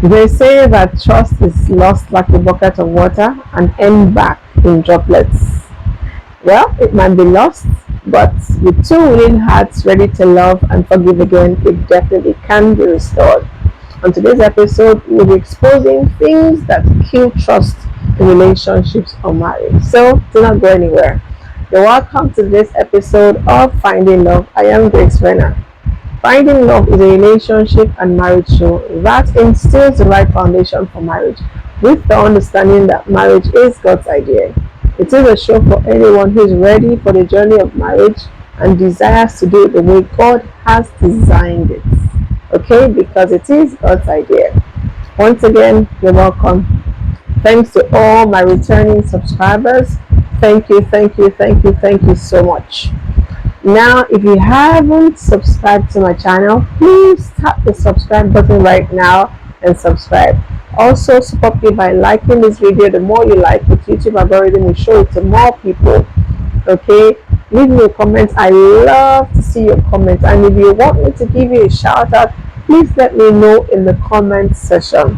They say that trust is lost like a bucket of water and end back in droplets. Well, it might be lost, but with two willing hearts ready to love and forgive again, it definitely can be restored. On today's episode, we'll be exposing things that kill trust in relationships or marriage. So, do not go anywhere. You're welcome to this episode of Finding Love. I am Renner. Finding Love is a relationship and marriage show that instills the right foundation for marriage with the understanding that marriage is God's idea. It is a show for anyone who is ready for the journey of marriage and desires to do it the way God has designed it. Okay, because it is God's idea. Once again, you're welcome. Thanks to all my returning subscribers. Thank you so much. Now, if you haven't subscribed to my channel, please tap the subscribe button right now and subscribe. Also, support me by liking this video. The more you like it, YouTube algorithm will show it to more people. Okay, leave me a comment. I love to see your comments, and if you want me to give you a shout out, please let me know in the comment section.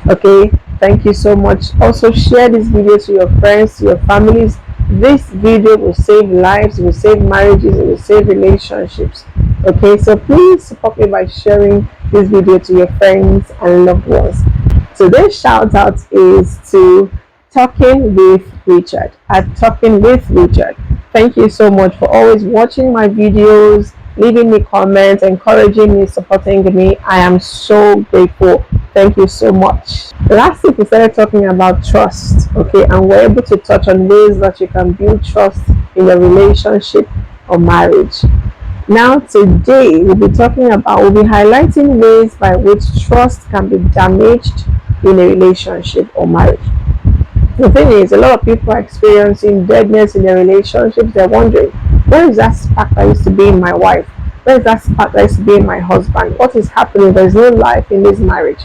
Okay, thank you so much. Also, share this video to your friends, to your families. This video will save lives, it will save marriages, it will save relationships. Okay, so please support me by sharing this video to your friends and loved ones. Today's shout out is to Talking with Richard at Talking with Richard. Thank you so much for always watching my videos, leaving me comments, encouraging me, supporting me. I am so grateful. Thank you so much. Last week we started talking about trust, okay, and we're able to touch on ways that you can build trust in your relationship or marriage. Now today we'll be highlighting ways by which trust can be damaged in a relationship or marriage. The thing is, a lot of people are experiencing deadness in their relationships. They're wondering, where is that spark that used to be in my wife? Where is that spark that used to be in my husband? What is happening? There's no life in this marriage.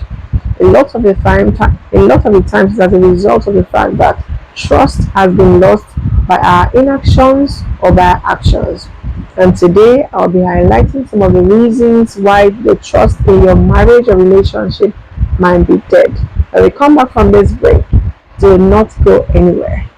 A lot of the times is as a result of the fact that trust has been lost by our inactions or by our actions. And today I'll be highlighting some of the reasons why the trust in your marriage or relationship might be dead. When we come back from this break, do not go anywhere.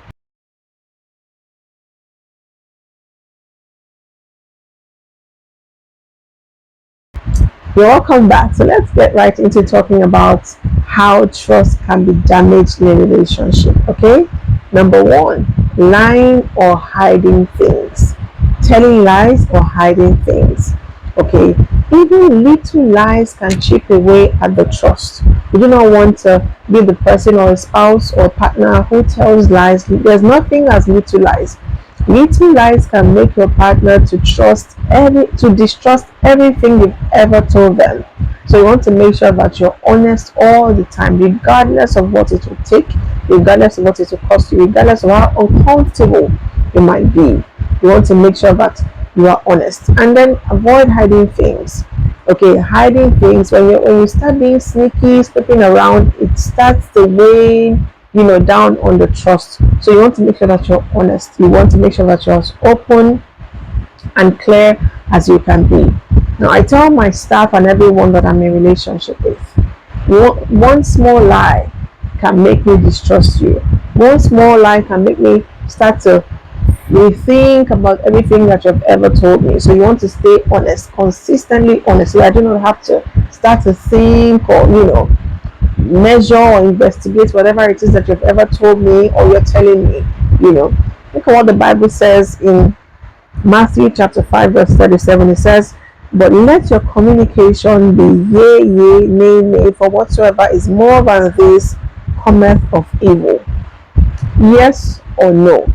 You're welcome back. So let's get right into talking about how trust can be damaged in a relationship. Okay, number one, lying or hiding things. Telling lies or hiding things. Okay, even little lies can chip away at the trust. You do not want to be the person or a spouse or partner who tells lies. There's nothing as little lies. Little lies can make your partner to distrust everything you've ever told them. So you want to make sure that you're honest all the time, regardless of what it will take, regardless of what it will cost you, regardless of how uncomfortable you might be. You want to make sure that you are honest, and then avoid hiding things. Okay, hiding things, when you start being sneaky, slipping around, it starts to weigh down on the trust. So you want to make sure that you're honest. You want to make sure that you're as open and clear as you can be. Now, I tell my staff and everyone that I'm in a relationship with, one small lie can make me distrust you. One small lie can make me start to rethink about everything that you've ever told me. So you want to stay honest, consistently honest. So I do not have to start to think or measure or investigate whatever it is that you've ever told me or you're telling me. Look at what the Bible says in Matthew chapter 5 verse 37. It says, but let your communication be yea, yea, nay, nay, for whatsoever is more than this cometh of evil. Yes or no?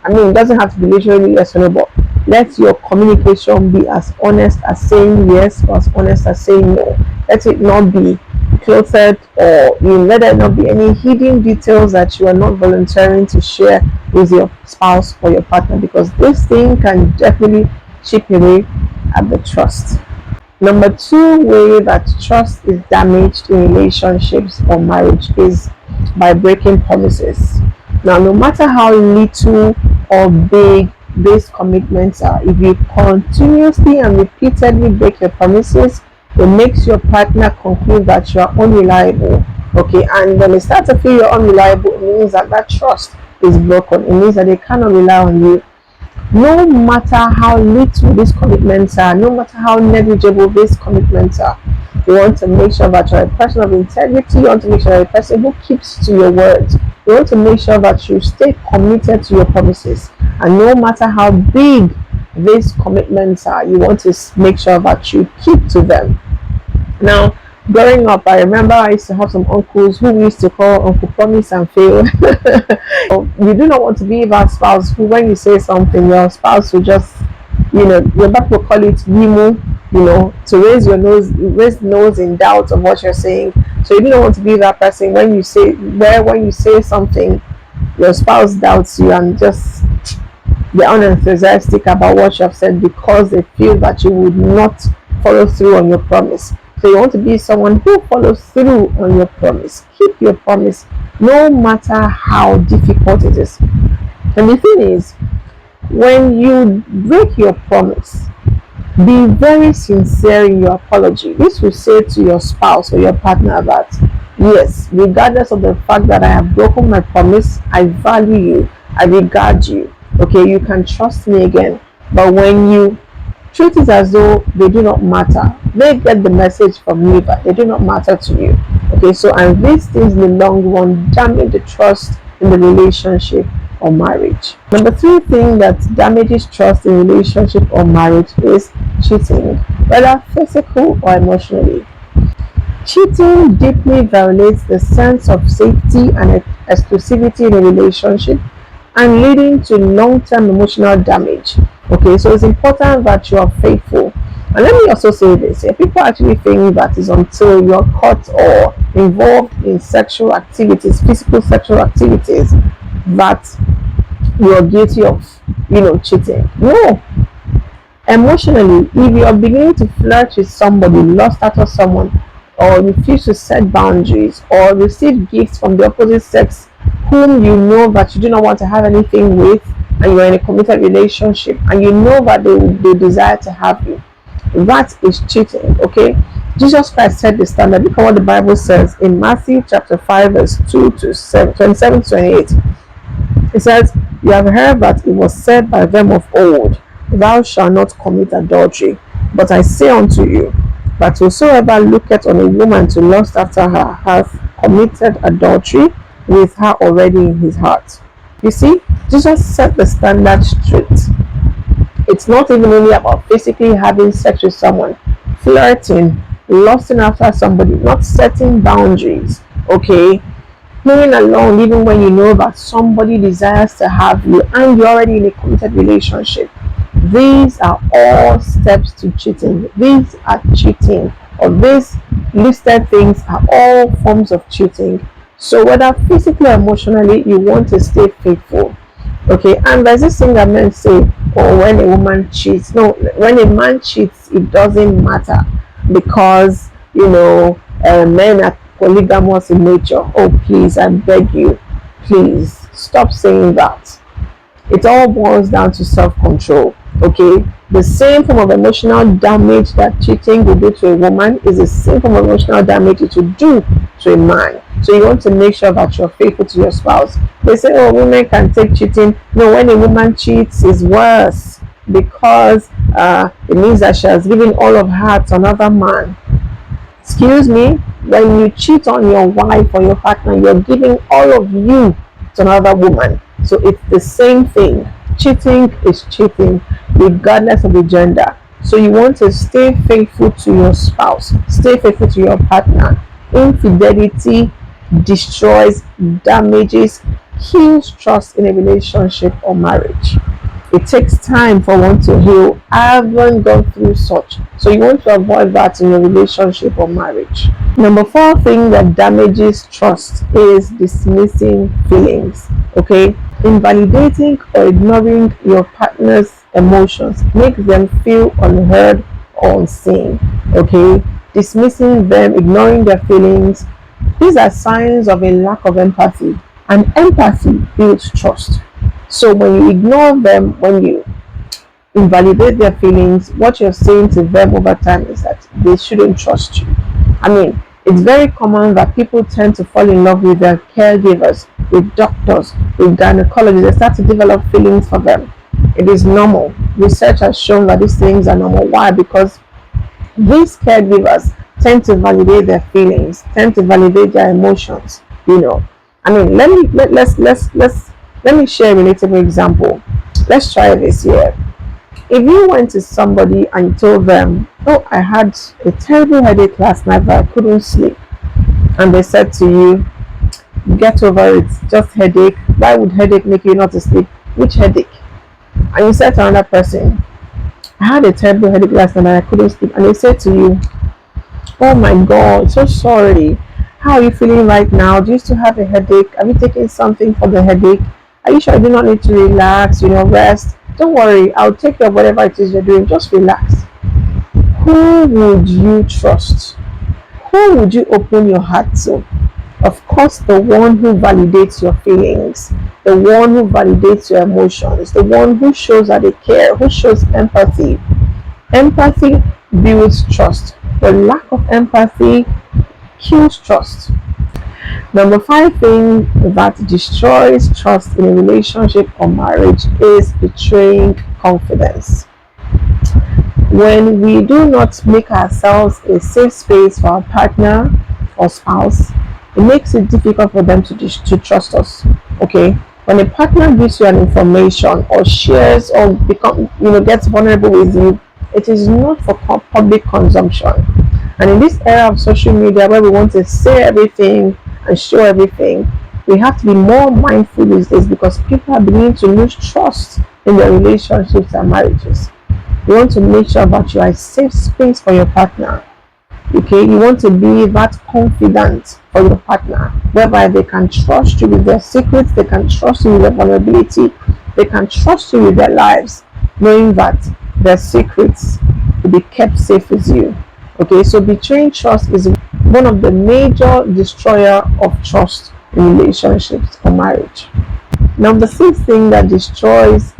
It doesn't have to be literally yes or no, but let your communication be as honest as saying yes or as honest as saying no. Let it not be clothed, or let there not be any hidden details that you are not volunteering to share with your spouse or your partner, because this thing can definitely chip away at the trust. Number two way that trust is damaged in relationships or marriage is by breaking promises. Now, no matter how little or big these commitments are, if you continuously and repeatedly break your promises, It makes your partner conclude that you are unreliable. Okay, and when they start to feel you're unreliable, it means that that trust is broken. It means that they cannot rely on you. No matter how little these commitments are, no matter how negligible these commitments are, you want to make sure that you're a person of integrity. You want to make sure you're a person who keeps to your words. You want to make sure that you stay committed to your promises. And no matter how big these commitments are, you want to make sure that you keep to them. Now, growing up, I remember I used to have some uncles who we used to call Uncle Promise and Fail. You do not want to be with our spouse who, when you say something, your spouse will just, your back will call it Wimu, to raise nose in doubt of what you're saying. So you do not want to be that person when you say something, your spouse doubts you and just they're unenthusiastic about what you have said because they feel that you would not follow through on your promise. So you want to be someone who follows through on your promise. Keep your promise no matter how difficult it is. And the thing is, when you break your promise, be very sincere in your apology. This will say to your spouse or your partner that, yes, regardless of the fact that I have broken my promise, I value you, I regard you. Okay, you can trust me again. But when you treat it as though they do not matter, they get the message from me, but they do not matter to you. Okay, so and these things in the long run damage the trust in the relationship or marriage. Number 3 thing that damages trust in relationship or marriage is cheating, whether physical or emotionally. Cheating deeply violates the sense of safety and exclusivity in a relationship and leading to long-term emotional damage. Okay, so it's important that you are faithful. And let me also say this, people actually think that it's until you're caught or involved in sexual activities, physical sexual activities, that you're guilty of, cheating. No. Emotionally, if you're beginning to flirt with somebody, lust after someone, or refuse to set boundaries, or receive gifts from the opposite sex whom you know that you do not want to have anything with, and you're in a committed relationship, and you know that they desire to have you, that is cheating. Okay, Jesus Christ set the standard. Look at what the Bible says in Matthew chapter 5 verse 2 to 27 to 28. It says, you have heard that it was said by them of old, thou shalt not commit adultery. But I say unto you, that whosoever looketh on a woman to lust after her hath committed adultery with her already in his heart. You see, Jesus set the standard straight. It's not even only about physically having sex with someone, flirting, lusting after somebody, not setting boundaries. Okay, playing along even when you know that somebody desires to have you and you're already in a committed relationship. These are all steps to cheating. These are cheating, or these listed things are all forms of cheating. So whether physically or emotionally, you want to stay faithful. Okay, and there's this thing that men say, oh, when a woman cheats. No, when a man cheats, it doesn't matter because, men are polygamous in nature. Oh, please, I beg you, please stop saying that. It all boils down to self-control. Okay, the same form of emotional damage that cheating will do to a woman is the same form of emotional damage it will do to a man. So you want to make sure that you're faithful to your spouse. They say, oh, women can take cheating. No, when a woman cheats, it's worse because it means that she has given all of her to another man. Excuse me, when you cheat on your wife or your partner, you're giving all of you to another woman. So it's the same thing. Cheating is cheating regardless of the gender. So you want to stay faithful to your spouse, stay faithful to your partner. Infidelity destroys, damages, kills trust in a relationship or marriage. It takes time for one to heal. I haven't gone through such. So you want to avoid that in your relationship or marriage. Number 4 thing that damages trust is dismissing feelings. Okay, invalidating or ignoring your partner's emotions makes them feel unheard or unseen. Okay, dismissing them, ignoring their feelings, these are signs of a lack of empathy, and empathy builds trust. So when you ignore them, when you invalidate their feelings, what you're saying to them over time is that they shouldn't trust you. I mean, it's very common that people tend to fall in love with their caregivers, with doctors, with gynecologists. They start to develop feelings for them. It is normal. Research has shown that these things are normal. Why? Because these caregivers tend to validate their feelings, tend to validate their emotions. I mean, let me share a relatable example. Let's try this here. If you went to somebody and you told them, "Oh, I had a terrible headache last night, but I couldn't sleep," and they said to you, "Get over it, just headache. Why would headache make you not to sleep? Which headache?" And you said to another person, "I had a terrible headache last night and I couldn't sleep," and they said to you, "Oh my God, so sorry. How are you feeling right now? Do you still have a headache? Have you taken something for the headache? Are you sure you do not need to relax, rest? Don't worry, I'll take care of whatever it is you're doing. Just relax." Who would you trust? Who would you open your heart to? Of course, the one who validates your feelings, the one who validates your emotions, the one who shows that they care, who shows empathy. Empathy builds trust. The lack of empathy kills trust. Number 5 thing that destroys trust in a relationship or marriage is betraying confidence. When we do not make ourselves a safe space for our partner or spouse, it makes it difficult for them to trust us. Okay, when a partner gives you an information or shares or gets vulnerable with you, it is not for public consumption. And in this era of social media where we want to say everything and show everything, we have to be more mindful these days because people are beginning to lose trust in their relationships and marriages. You want to make sure that you are a safe space for your partner. Okay, you want to be that confident for your partner, whereby they can trust you with their secrets, they can trust you with their vulnerability, they can trust you with their lives, knowing that their secrets will be kept safe with you. Okay, so betraying trust is one of the major destroyer of trust in relationships or marriage. Number 6 thing that destroys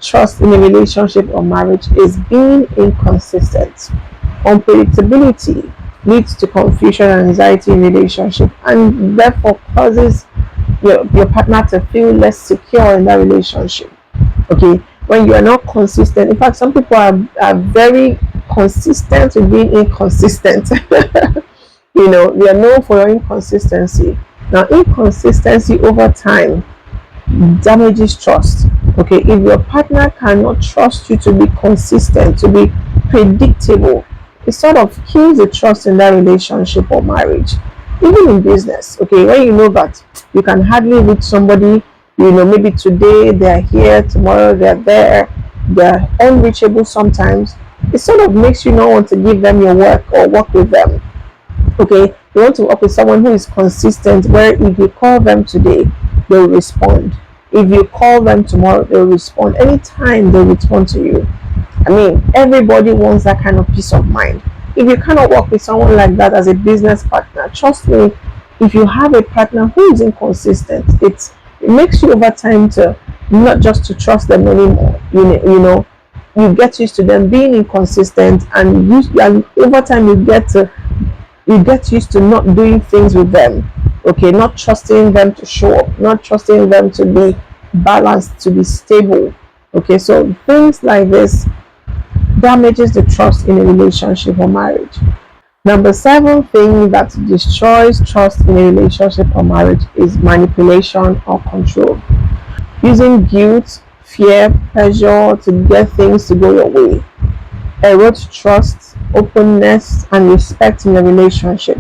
trust in a relationship or marriage is being inconsistent. Unpredictability leads to confusion and anxiety in relationship and therefore causes your partner to feel less secure in that relationship. Okay, when you are not consistent, in fact, some people are very consistent with being inconsistent. They are known for your inconsistency. Now, inconsistency over time damages trust. Okay, if your partner cannot trust you to be consistent, to be predictable, it sort of kills the trust in that relationship or marriage. Even in business, okay, when you know that you can hardly reach somebody, maybe today they're here, tomorrow they're there, they're unreachable sometimes, it sort of makes you not want to give them your work or work with them. Okay, you want to work with someone who is consistent, where if you call them today, they will respond. If you call them tomorrow, they will respond. Anytime they respond to you. I mean, everybody wants that kind of peace of mind. If you cannot work with someone like that as a business partner, trust me, if you have a partner who is inconsistent, it makes you over time to not just to trust them anymore. You get used to them being inconsistent, and over time you get used to not doing things with them. Okay, not trusting them to show up, not trusting them to be balanced, to be stable. Okay, so things like this damages the trust in a relationship or marriage. Number 7 thing that destroys trust in a relationship or marriage is manipulation or control. Using guilt, fear, pressure to get things to go your way erodes trust, openness, and respect in the relationship.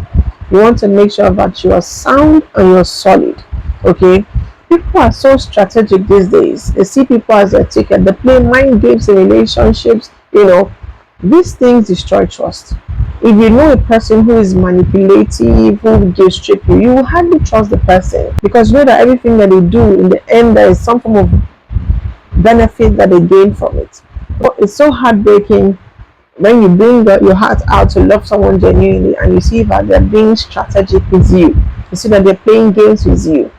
You want to make sure that you are sound and you're solid. Okay, people are so strategic these days. They see people as a ticket. They play mind games in relationships. These things destroy trust. If you know a person who is manipulative, who gives trip you will hardly trust the person, because you know that everything that they do, in the end, there is some form of benefit that they gain from it. But it's so heartbreaking when you bring your heart out to love someone genuinely and you see that they're being strategic with you. You see that they're playing games with you.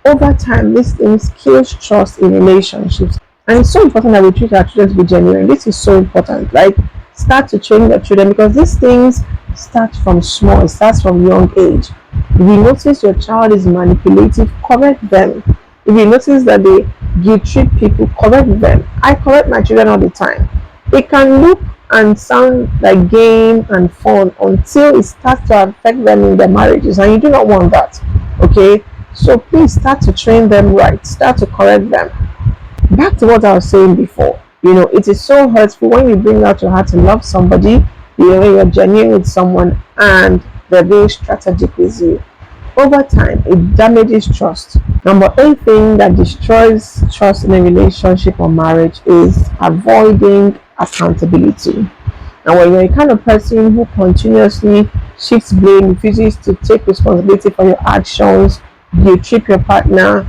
Over time, these things kills trust in relationships. And it's so important that we treat our children to be genuine. This is so important. Like, start to train your children, because these things start from small, it starts from young age. If you notice your child is manipulative, correct them. If you notice that they guilt trip people, correct them. I correct my children all the time. It can look and sound like game and fun until it starts to affect them in their marriages, and you do not want that. Okay, so please start to train them right, start to correct them. Back to what I was saying before, it is so hurtful when you bring out your heart to love somebody, when you're genuine with someone and they're being strategic with you. Over time, it damages trust. Number 8 thing that destroys trust in a relationship or marriage is avoiding accountability. And when you're a kind of person who continuously shifts blame, refuses to take responsibility for your actions, you trip your partner,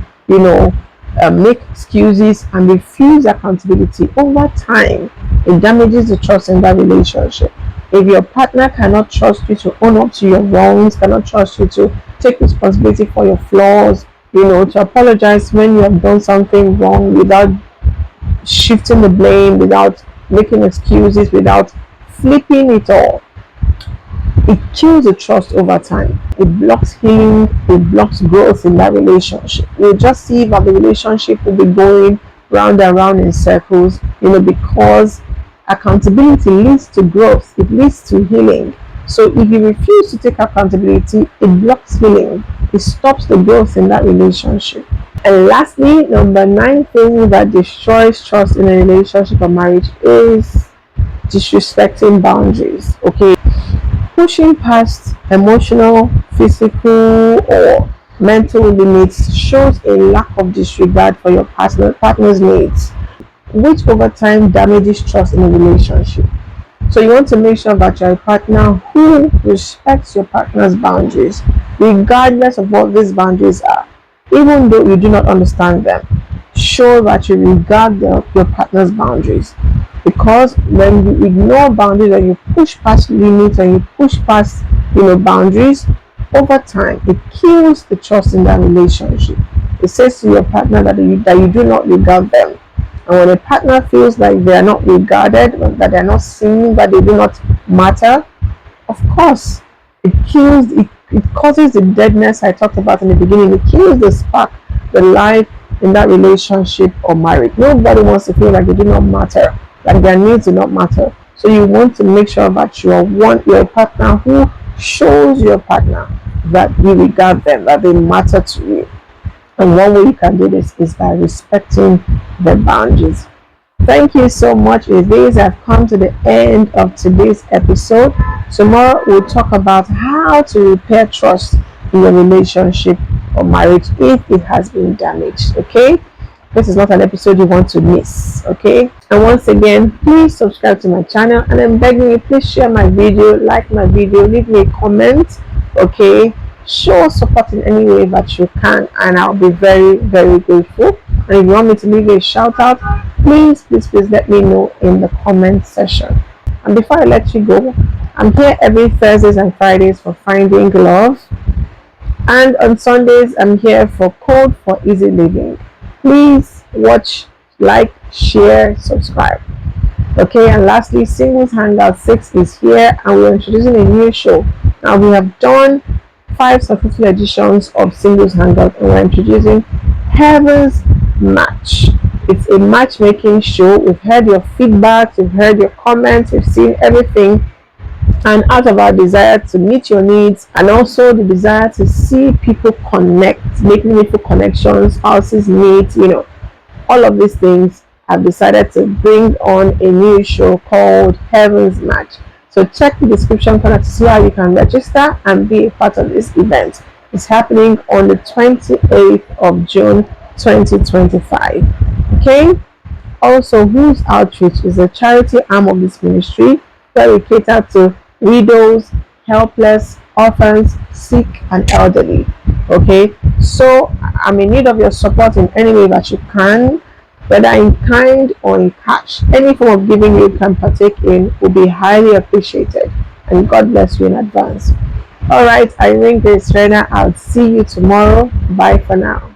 make excuses and refuse accountability, over time, it damages the trust in that relationship. If your partner cannot trust you to own up to your wrongs, cannot trust you to take responsibility for your flaws, to apologize when you have done something wrong without shifting the blame, without making excuses, without flipping it all, it kills the trust over time. It blocks healing, it blocks growth in that relationship. You just see that the relationship will be going round and round in circles, because accountability leads to growth, it leads to healing. So if you refuse to take accountability, it blocks healing, it stops the growth in that relationship. And lastly, number 9 thing that destroys trust in a relationship or marriage is disrespecting boundaries. Okay, pushing past emotional, physical, or mental limits shows a lack of disregard for your partner's needs, which over time damages trust in a relationship. So you want to make sure that you're a partner who respects your partner's boundaries, regardless of what these boundaries are. Even though you do not understand them, show that you regard your partner's boundaries. Because when you ignore boundaries and you push past limits and you push past boundaries, over time it kills the trust in that relationship. It says to your partner that you do not regard them. And when a partner feels like they are not regarded, that they are not seen, that they do not matter, of course it kills it. It causes the deadness I talked about in the beginning. It kills the spark, the life in that relationship or marriage. Nobody wants to feel like they do not matter, like their needs do not matter. So you want to make sure that you're a partner who shows your partner that you regard them, that they matter to you. And one way you can do this is by respecting the boundaries. Thank you so much. With this, I've come to the end of today's episode. Tomorrow we'll talk about how to repair trust in your relationship or marriage if it has been damaged. Okay, this is not an episode you want to miss. Okay, and once again, please subscribe to my channel, and I'm begging you, please share my video, like my video, leave me a comment. Okay, show support in any way that you can, and I'll be very, very grateful. And if you want me to leave a shout out, please let me know in the comment section. And before I let you go, I'm here every Thursdays and Fridays for Finding Love, and on Sundays I'm here for Code for Easy Living. Please watch, like, share, subscribe. Okay, and lastly, Singles Hangout 6 is here, and we're introducing a new show. Now, we have done 5 successful editions of Singles Hangout, and we're introducing Heaven's Match. It's a matchmaking show. We've heard your feedback, we've heard your comments, we've seen everything, and out of our desire to meet your needs, and also the desire to see people connect, make meaningful connections, spouses meet, all of these things, I've decided to bring on a new show called Heaven's Match. So check the description corner to see how you can register and be a part of this event. It's happening on the 28th of June 2025. Okay, also W.H.O.S.E Outreach is a charity arm of this ministry where we cater to widows, helpless, orphans, sick and elderly. Okay, so I'm in need of your support in any way that you can, whether in kind or in cash. Any form of giving you can partake in will be highly appreciated, and God bless you in advance. All right, I remain Grace Renner. I'll see you tomorrow. Bye for now.